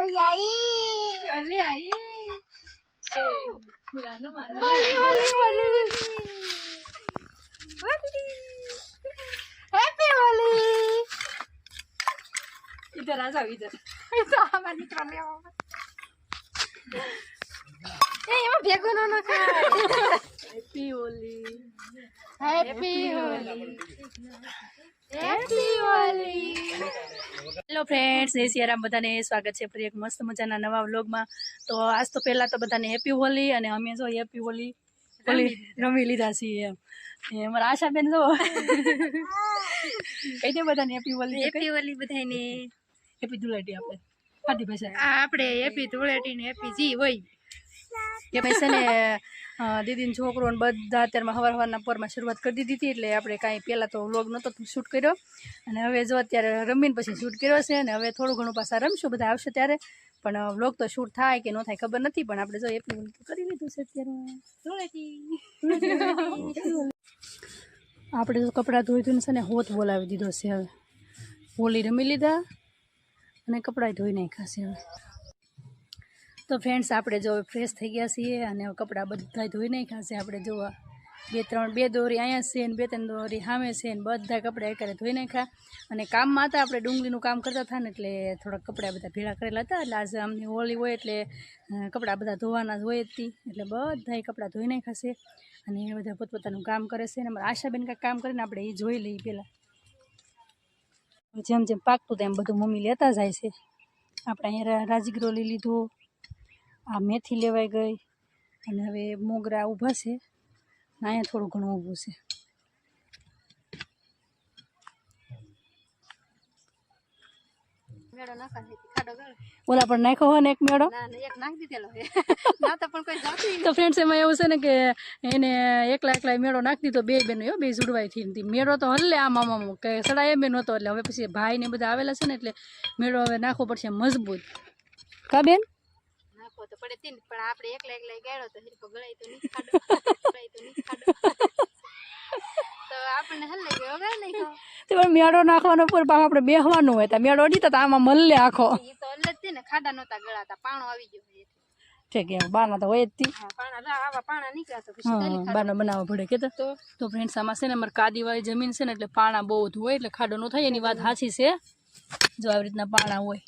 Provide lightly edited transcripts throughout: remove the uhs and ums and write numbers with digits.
होली आई happy Holi. इधर आ जाओ इधर हमारे निकल ले ए ये भेगो न खाए happy Holi happy Holi happy Holi. Hello friends जय सियाराम बधाने स्वागत है फरी एक मस्त मजाना नवा व्लॉग में। तो आज तो पहला तो बधाने हैप्पी होली अने अमे जो हैप्पी होली रमी लीधा छीए एम अमरा आशाबेन जो कई दे बधाने हैप्पी होली बधाने हैप्पी धुळेटी आपणे खाधी भाषा आपणे हैप्पी धुळेटी ने हैप्पी जी होय के पैसे ने दीदी छोकरो ने बधा अत्यार में हवार हवाરના પોરમાં શરૂઆત કરી દીધી હતી એટલે આપણે કાંઈ પહેલાં તો વ્લોગ નહોતો શૂટ કર્યો અને હવે જો અત્યારે રમીને પછી શૂટ કર્યો છે અને હવે થોડું ઘણું પાછા રમશું બધા આવશે ત્યારે પણ વ્લોગ તો શૂટ થાય કે ન થાય ખબર નથી પણ આપણે જો એટલું કરી લીધું છે અત્યારે આપણે તો કપડાં ધોઈ ધોઈને છે ને હોત બોલાવી દીધો છે હવે હોલી રમી લીધા અને કપડાં ધોઈ નાખ્યા છે હવે तो फ्रेंड्स आपणे जो फ्रेश थी गया छे अने कपड़ा बधा धोई नाख्या छे आपणे जो बे दोरी अहींया छे ने बे त्रण दोरी सामे छे ने बधा कपड़ा एकारे धोई नाख्या अने काममां हता आपणे डુંગળીનું काम करता था ने एटले थोड़ा कपड़ा बधा भेळा करेला हता एटले आज अमनी होली होय एटले कपड़ा बधा धोवाना ज होय ज ती एटले बधाय कपड़ा धोई नाख्या छे अने ए बधा पोतपोतानुं काम करे छे अने अमारा आशाबेन कांईक काम करीने आपणे ए जोई लઈએ पेला जेम जेम पाकतुं तेम बधुं मम्मी लेता जाय छे। आपणे अहींया राजीगरो लई लीधो आ मेथी लेवाई गई अने हवे मोगरा ऊभा छे अहींया थोड़ुं घणुं ऊभुं छे ओला पर नाखो हो ने एक मेड़ो एक नाख दीधेलो है नाता पण कोई जाती तो फ्रेंड्स एमां एवुं छे ने के एने एकला एकला मेड़ो नाखी दीधो बे बेनो बे जुड़वाई थी मेड़ो तो हल्ले आम आम के सड़ाय बे नहोतो એટલે હવે પછી ભાઈ ને બધા આવેલા છે ને એટલે મેળો હવે નાખવો પડશે મજબૂત કા બેન तो पड़े तीन पण आपणे एकला एकला गाळो तो हिरको गळाई तो नी खाडो गळाई तो नी खाडो तो आपणे हल्ले गयो गाय नहीं को तो मेड़ो नाखવાનો પર પાછો આપણે બેહવાનું હોય તો મેળો દી તો આમાં મલ્લે આખો ઈ તો હલ્લે જ ને ખાડા નહોતા ગળાતા પાણો આવી ગયો છે ઠીક છે બાના તો હોય જ તી હા પાણા આવા પાણા નીકળ્યા તો પછી કઈ બાનો બનાવવો પડે કે તો ફ્રેન્ડ્સ આમાં છે ને અમાર કાદીવાળી જમીન છે ને એટલે પાણા બહુ જ હોય એટલે ખાડો ન થાય એની વાત સાચી છે જો આવી રીતના પાણા હોય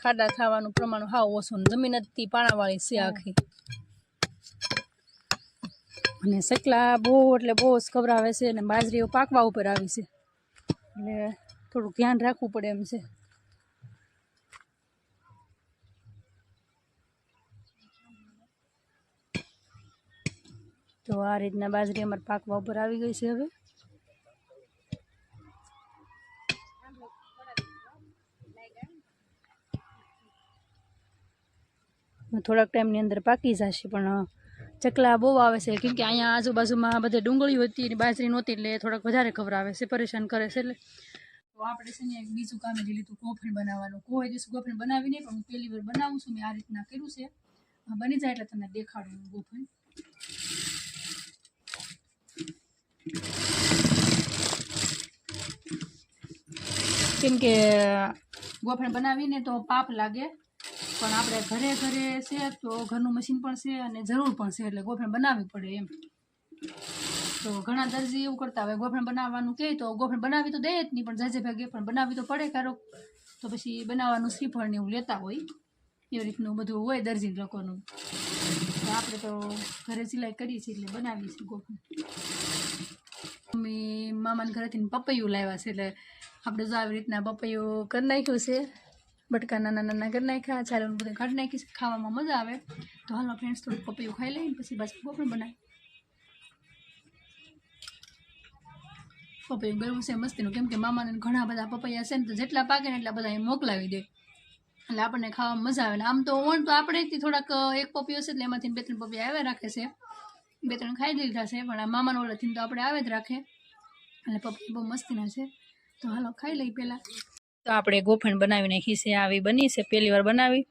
ખાડા થવાનું પ્રમાણ હાવ ઓછું જમીન જ પાણાવાળી છે આખી અને સકલા બહુ એટલે બહુ જ ખવડાવે છે અને બાજરીઓ પાકવા ઉપર આવી છે એટલે થોડું ધ્યાન રાખવું પડે એમ છે તો આ રીતના બાજરી અમારે પાકવા ઉપર આવી ગઈ છે હવે થોડાક ટાઈમની અંદર પાકી જશે પણ ચકલા બહુ આવે છે કેમ કે અહીંયા આજુબાજુમાં બધે ડુંગળી હતી ને બાજરી નહોતી એટલે થોડાક વધારે ખવડાવે છે પરેશાન કરે છે એટલે તો આપણે છે ને બીજું કામ જ લીધું ગોફણ બનાવવાનું કોઈ દિવસ ગોફણ બનાવી નહીં પણ હું પહેલી વાર બનાવું છું મેં આ રીતના કર્યું છે બની જાય એટલે તમને દેખાડું ગોફણ કેમ કે ગોફણ બનાવીને તો પાપ લાગે પણ આપણે ઘરે ઘરે છે તો ઘરનું મશીન પણ છે અને જરૂર પણ છે એટલે ગોફણ બનાવવી પડે એમ તો ઘણા દરજી એવું કરતા હોય ગોફણ બનાવવાનું કહે તો ગોફણ બનાવી તો દે જ નહીં પણ જાજે ભાગે પણ બનાવી તો પડે કારો તો પછી બનાવવાનું શ્રીફળ ને એવું લેતા હોય એવી રીતનું બધું હોય દરજી લોકોનું તો આપણે તો ઘરે સિલાઈ કરીએ છીએ એટલે બનાવીએ છીએ ગોફણ મમ્મી મામાના ઘરેથી પપૈયું લાવ્યા છે એટલે આપણે જો આવી રીતના પપૈયું કરી નાખ્યું છે બટકા નાના નાના કરી નાખ્યા ચાલોનું બધું કાઢી નાખીશ ખાવામાં મજા આવે તો હાલો ફ્રેન્ડ્સ થોડુંક પપૈયું ખાઈ લઈને પછી પાછું ગોફણ બનાવી પપૈયું ગળવું છે મસ્તીનું કેમ કે મામાને ઘણા બધા પપૈયા છે ને તો જેટલા પાકે ને એટલા બધા મોકલાવી દે એટલે આપણને ખાવામાં મજા આવે ને આમ તો ઓણ તો આપણે થોડાક એક પપૈયો છે એટલે એમાંથી બે ત્રણ પપૈયા આવે રાખે છે બે ત્રણ ખાઈ લીધા છે પણ આ મામાનો ઓલાથી તો આપણે આવે જ રાખે એટલે પપૈયા બહુ મસ્તીના છે તો હાલો ખાઈ લઈ પહેલાં તો આપણે ગોફણ બનાવી નાખી છે આવી બની છે પહેલી વાર બનાવી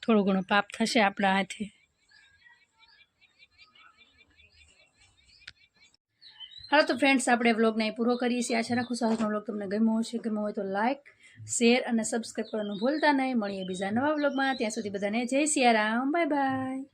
થોડું ઘણું પાપ થશે આપણા હાથે હાલો તો ફ્રેન્ડ્સ આપણે વ્લોગને અહીં પૂરો કરીએ છીએ. આશા રાખું છું આજનો વ્લોગ તમને ગમ્યો હશે. ગમ્યો હોય તો લાઇક, શેર અને સબસ્ક્રાઈબ કરવાનું ભૂલતા નહીં. મળીએ બીજા નવા વ્લોગમાં. ત્યાં સુધી બધાને જય સિયારામ. Bye bye.